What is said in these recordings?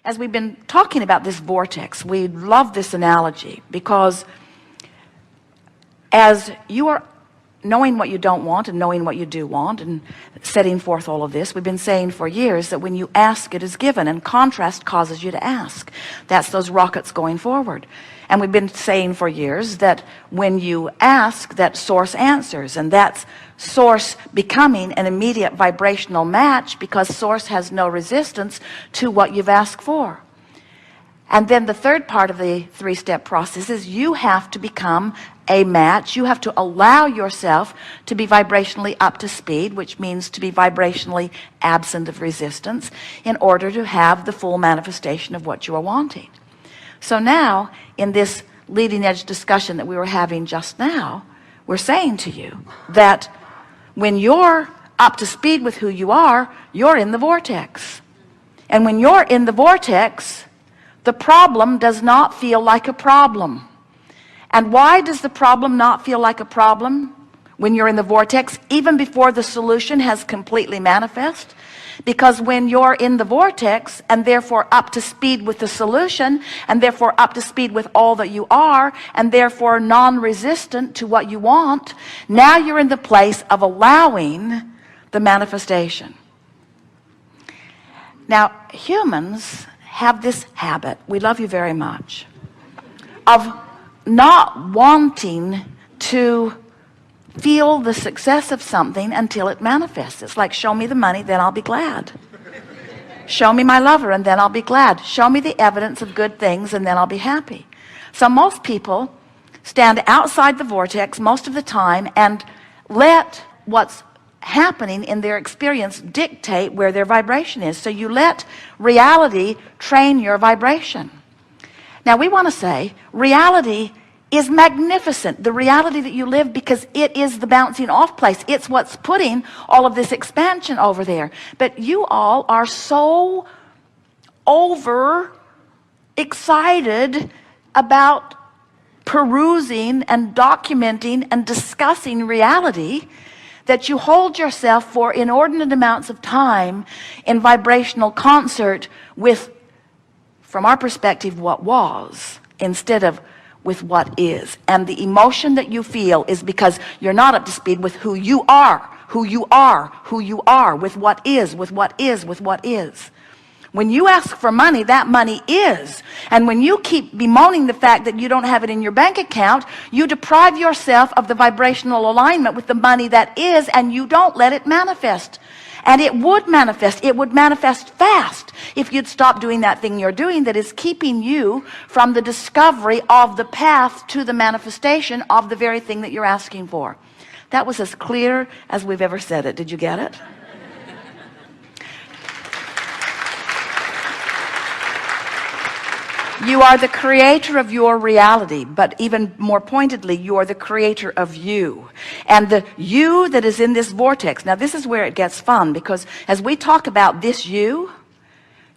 As we've been talking about this vortex, we love this analogy because as you are knowing what you don't want and knowing what you do want and setting forth all of this, we've been saying for years that when you ask, it is given, and contrast causes you to ask. That's those rockets going forward. And we've been saying for years that when you ask, that source answers, and that's source becoming an immediate vibrational match because source has no resistance to what you've asked for. And then the third part of the three-step process is you have to become a match. You have to allow yourself to be vibrationally up to speed, which means to be vibrationally absent of resistance, in order to have the full manifestation of what you are wanting. So now, in this leading edge discussion that we were having just now, we're saying to you that when you're up to speed with who you are, you're in the vortex. And when you're in the vortex, the problem does not feel like a problem. And why does the problem not feel like a problem when you're in the vortex, even before the solution has completely manifest? Because when you're in the vortex and therefore up to speed with the solution, and therefore up to speed with all that you are, and therefore non-resistant to what you want, now you're in the place of allowing the manifestation. Now, humans have this habit, we love you very much, of not wanting to feel the success of something until it manifests. It's like, show me the money, then I'll be glad. Show me my lover, and then I'll be glad. Show me the evidence of good things, and then I'll be happy. So most people stand outside the vortex most of the time and let what's happening in their experience dictate where their vibration is. So you let reality train your vibration. Now we want to say reality is magnificent, the reality that you live, because it is the bouncing off place. It's what's putting all of this expansion over there. But you all are so over excited about perusing and documenting and discussing reality that you hold yourself for inordinate amounts of time in vibrational concert with, from our perspective, what was, instead of with what is. And the emotion that you feel is because you're not up to speed with who you are, who you are, who you are, with what is, with what is, with what is. When you ask for money, that money is. And when you keep bemoaning the fact that you don't have it in your bank account, you deprive yourself of the vibrational alignment with the money that is, and you don't let it manifest. And it would manifest. It would manifest fast if you'd stop doing that thing you're doing that is keeping you from the discovery of the path to the manifestation of the very thing that you're asking for. That was as clear as we've ever said it. Did you get it? You are the creator of your reality, but even more pointedly, you are the creator of you. And the you that is in this vortex. Now this is where it gets fun, because as we talk about this you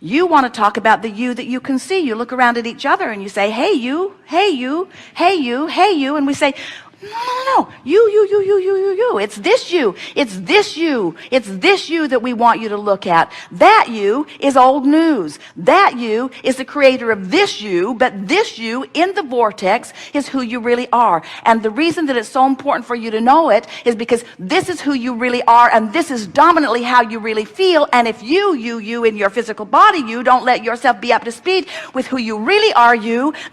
want to talk about the you that you can see. You look around at each other and you say, hey you, hey you, hey you, hey you. And we say, no, you. It's this you. It's this you. It's this you that we want you to look at. That you is old news. That you is the creator of this you, but this you in the vortex is who you really are. And the reason that it's so important for you to know it is because this is who you really are, and this is dominantly how you really feel. And if you in your physical body, you don't let yourself be up to speed with who you really are,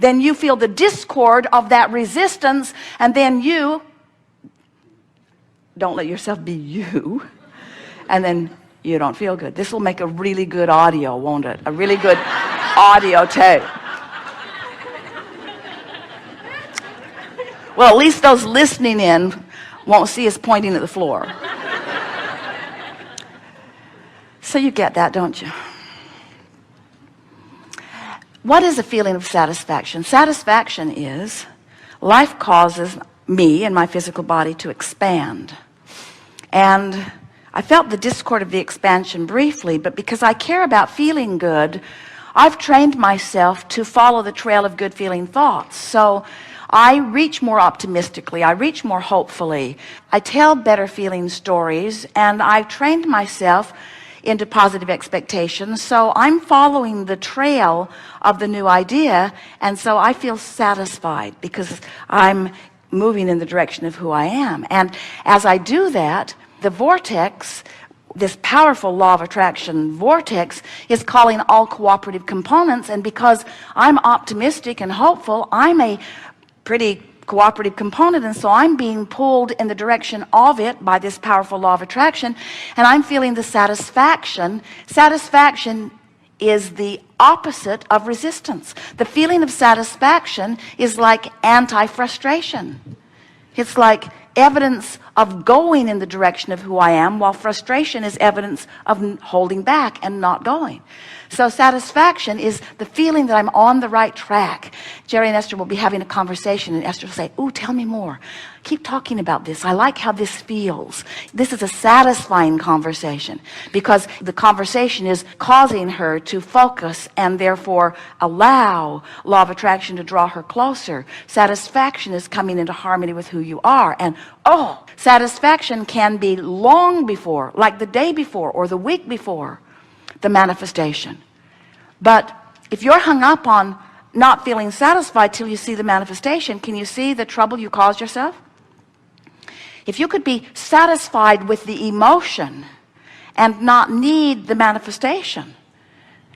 then you feel the discord of that resistance, and then you don't let yourself be you, and then you don't feel good. This will make a really good audio, won't it? A really good audio tape. Well, at least those listening in won't see us pointing at the floor. So you get that, don't you? What is a feeling of satisfaction? Satisfaction is life causes me and my physical body to expand. And I felt the discord of the expansion briefly, but because I care about feeling good, I've trained myself to follow the trail of good feeling thoughts. So I reach more optimistically, I reach more hopefully, I tell better feeling stories, and I've trained myself into positive expectations. So I'm following the trail of the new idea, and so I feel satisfied because I'm moving in the direction of who I am. And as I do that, the vortex, this powerful law of attraction vortex, is calling all cooperative components. And because I'm optimistic and hopeful, I'm a pretty cooperative component, and so I'm being pulled in the direction of it by this powerful law of attraction, and I'm feeling the satisfaction. Satisfaction is the opposite of resistance. The feeling of satisfaction is like anti-frustration. It's like evidence of going in the direction of who I am, while frustration is evidence of holding back and not going. So satisfaction is the feeling that I'm on the right track. Jerry and Esther will be having a conversation, and Esther will say, "Ooh, tell me more. Keep talking about this. I like how this feels." This is a satisfying conversation because the conversation is causing her to focus and therefore allow law of attraction to draw her closer. Satisfaction is coming into harmony with who you are. And satisfaction can be long before, like the day before or the week before, the manifestation. But if you're hung up on not feeling satisfied till you see the manifestation, can you see the trouble you caused yourself? If you could be satisfied with the emotion and not need the manifestation,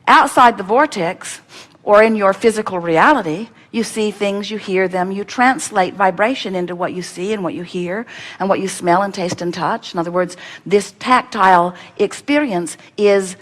outside the vortex or in your physical reality, you see things, you hear them, you translate vibration into what you see and what you hear and what you smell and taste and touch. In other words, this tactile experience is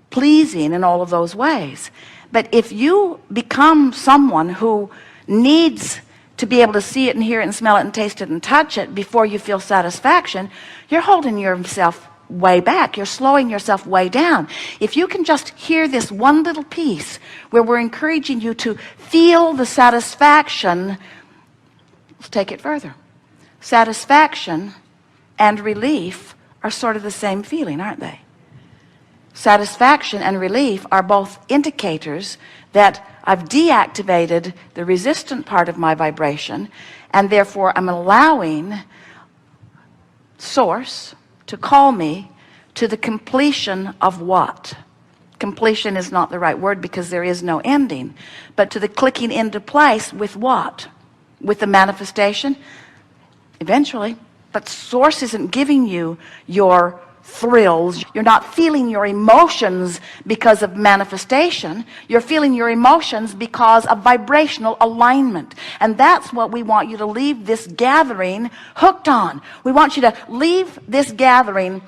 pleasing in all of those ways. But if you become someone who needs to be able to see it and hear it and smell it and taste it and touch it before you feel satisfaction, you're holding yourself way back. You're slowing yourself way down. If you can just hear this one little piece where we're encouraging you to feel the satisfaction, let's take it further. Satisfaction and relief are sort of the same feeling, aren't they? Satisfaction and relief are both indicators that I've deactivated the resistant part of my vibration, and therefore I'm allowing Source to call me to the completion of what? Completion is not the right word because there is no ending, but to the clicking into place with what? With the manifestation? Eventually. But Source isn't giving you your thrills. You're not feeling your emotions because of manifestation. You're feeling your emotions because of vibrational alignment. And that's what we want you to leave this gathering hooked on. We want you to leave this gathering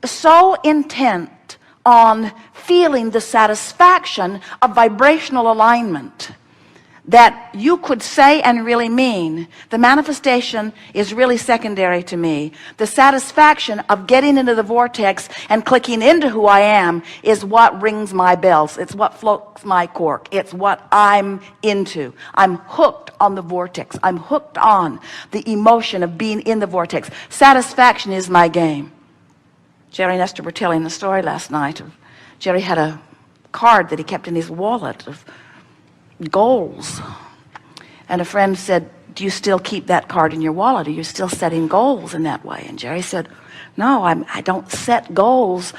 so intent on feeling the satisfaction of vibrational alignment that you could say and really mean, the manifestation is really secondary to me. The satisfaction of getting into the vortex and clicking into who I am is what rings my bells. It's what floats my cork. It's what I'm into. I'm hooked on the vortex. I'm hooked on the emotion of being in the vortex. Satisfaction is my game. Jerry and Esther were telling the story last night. Jerry had a card that he kept in his wallet of goals, and a friend said, "Do you still keep that card in your wallet? Are you still setting goals in that way?" And Jerry said, "No, I don't set goals.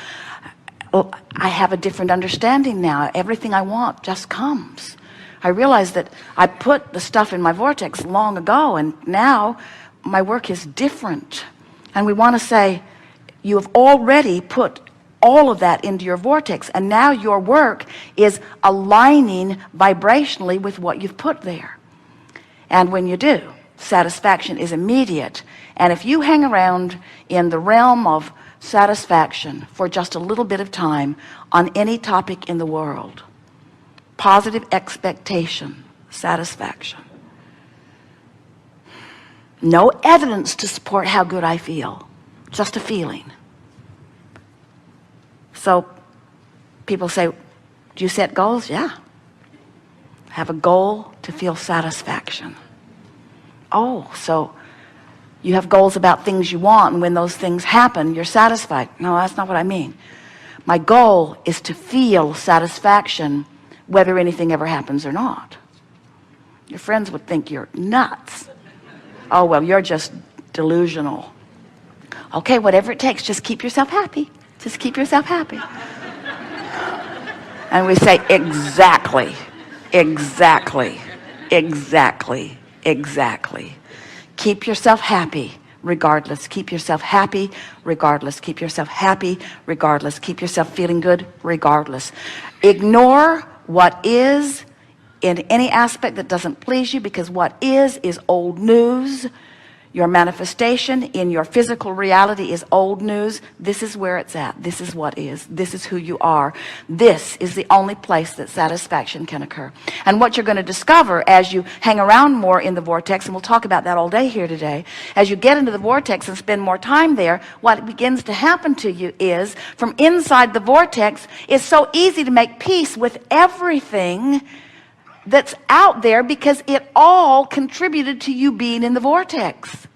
I have a different understanding now. Everything I want just comes. I realize that I put the stuff in my vortex long ago, and now my work is different." And we want to say, you have already put all of that into your vortex, and now your work is aligning vibrationally with what you've put there. And when you do, satisfaction is immediate. And if you hang around in the realm of satisfaction for just a little bit of time on any topic in the world, positive expectation, satisfaction, no evidence to support how good I feel, just a feeling. So people say, "Do you set goals?" Yeah. Have a goal to feel satisfaction. Oh, so you have goals about things you want, and when those things happen, you're satisfied. No, that's not what I mean. My goal is to feel satisfaction whether anything ever happens or not. Your friends would think you're nuts. Oh, well, you're just delusional. Okay, whatever it takes, just keep yourself happy. Just keep yourself happy. And we say, exactly, exactly, exactly, exactly. Keep yourself happy regardless. Keep yourself happy regardless. Keep yourself happy regardless. Keep yourself feeling good regardless. Ignore what is in any aspect that doesn't please you, because what is old news. Your manifestation in your physical reality is old news. This is where it's at. This is what is. This is who you are. This is the only place that satisfaction can occur. And what you're going to discover as you hang around more in the vortex, and we'll talk about that all day here today, as you get into the vortex and spend more time there, what begins to happen to you is, from inside the vortex, it's so easy to make peace with everything that's out there, because it all contributed to you being in the vortex.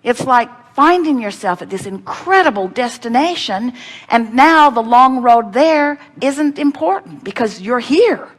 It's like finding yourself at this incredible destination, and now the long road there isn't important because you're here.